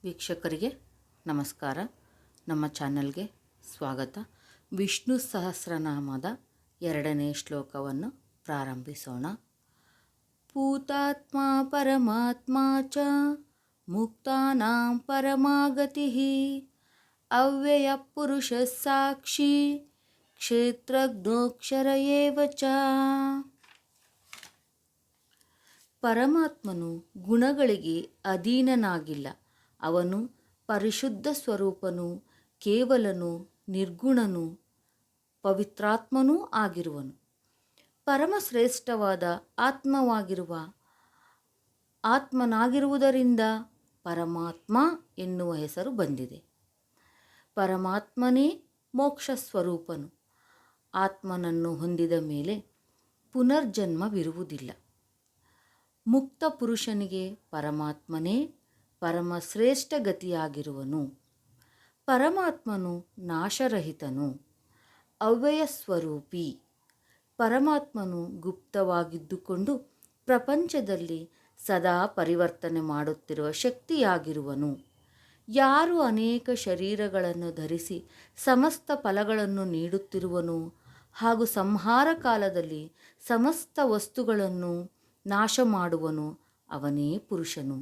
ವೀಕ್ಷಕರಿಗೆ ನಮಸ್ಕಾರ. ನಮ್ಮ ಚಾನಲ್ಗೆ ಸ್ವಾಗತ. ವಿಷ್ಣು ಸಹಸ್ರನಾಮದ 2ನೇ ಶ್ಲೋಕವನ್ನು ಪ್ರಾರಂಭಿಸೋಣ. ಭೂತಾತ್ಮ ಪರಮಾತ್ಮ ಚ ಮುಕ್ತಾನಾಂ ಪರಮಾಗತಿಃ ಅವ್ಯಯ ಪುರುಷ ಸಾಕ್ಷಿ ಕ್ಷೇತ್ರಜ್ಞೋಕ್ಷರ ಏವ ಚ. ಪರಮಾತ್ಮನು ಗುಣಗಳಿಗೆ ಅಧೀನನಾಗಿಲ್ಲ. ಅವನು ಪರಿಶುದ್ಧ ಸ್ವರೂಪನು, ಕೇವಲನು, ನಿರ್ಗುಣನು, ಪವಿತ್ರಾತ್ಮನೂ ಆಗಿರುವನು. ಪರಮಶ್ರೇಷ್ಠವಾದ ಆತ್ಮನಾಗಿರುವುದರಿಂದ ಪರಮಾತ್ಮ ಎನ್ನುವ ಹೆಸರು ಬಂದಿದೆ. ಪರಮಾತ್ಮನೇ ಮೋಕ್ಷ ಸ್ವರೂಪನು. ಆತ್ಮನನ್ನು ಹೊಂದಿದ ಮೇಲೆ ಪುನರ್ಜನ್ಮವಿರುವುದಿಲ್ಲ. ಮುಕ್ತ ಪುರುಷನಿಗೆ ಪರಮಾತ್ಮನೇ ಪರಮಶ್ರೇಷ್ಠ ಗತಿಯಾಗಿರುವನು. ಪರಮಾತ್ಮನು ನಾಶರಹಿತನು, ಅವ್ಯಯ ಸ್ವರೂಪಿ. ಪರಮಾತ್ಮನು ಗುಪ್ತವಾಗಿದ್ದುಕೊಂಡು ಪ್ರಪಂಚದಲ್ಲಿ ಸದಾ ಪರಿವರ್ತನೆ ಮಾಡುತ್ತಿರುವ ಶಕ್ತಿಯಾಗಿರುವನು. ಯಾರು ಅನೇಕ ಶರೀರಗಳನ್ನು ಧರಿಸಿ ಸಮಸ್ತ ಫಲಗಳನ್ನು ನೀಡುತ್ತಿರುವನು ಹಾಗೂ ಸಂಹಾರ ಕಾಲದಲ್ಲಿ ಸಮಸ್ತ ವಸ್ತುಗಳನ್ನು ನಾಶ ಮಾಡುವನು, ಅವನೇ ಪುರುಷನು.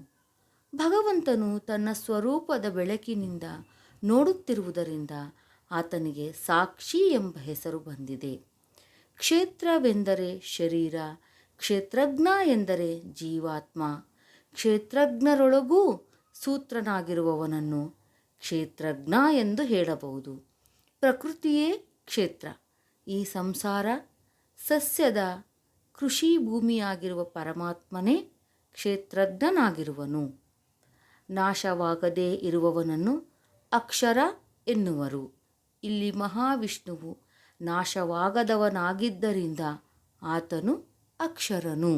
ಭಗವಂತನು ತನ್ನ ಸ್ವರೂಪದ ಬೆಳಕಿನಿಂದ ನೋಡುತ್ತಿರುವುದರಿಂದ ಆತನಿಗೆ ಸಾಕ್ಷಿ ಎಂಬ ಹೆಸರು ಬಂದಿದೆ. ಕ್ಷೇತ್ರವೆಂದರೆ ಶರೀರ, ಕ್ಷೇತ್ರಜ್ಞ ಎಂದರೆ ಜೀವಾತ್ಮ. ಕ್ಷೇತ್ರಜ್ಞರೊಳಗೂ ಸೂತ್ರನಾಗಿರುವವನನ್ನು ಕ್ಷೇತ್ರಜ್ಞ ಎಂದು ಹೇಳಬಹುದು. ಪ್ರಕೃತಿಯೇ ಕ್ಷೇತ್ರ. ಈ ಸಂಸಾರ ಸಸ್ಯದ ಕೃಷಿ ಭೂಮಿಯಾಗಿರುವ ಪರಮಾತ್ಮನೇ ಕ್ಷೇತ್ರಜ್ಞನಾಗಿರುವನು. ನಾಶವಾಗದೇ ಇರುವವನನ್ನು ಅಕ್ಷರ ಎನ್ನುವರು. ಇಲ್ಲಿ ಮಹಾವಿಷ್ಣುವು ನಾಶವಾಗದವನಾಗಿದ್ದರಿಂದ ಆತನು ಅಕ್ಷರನು.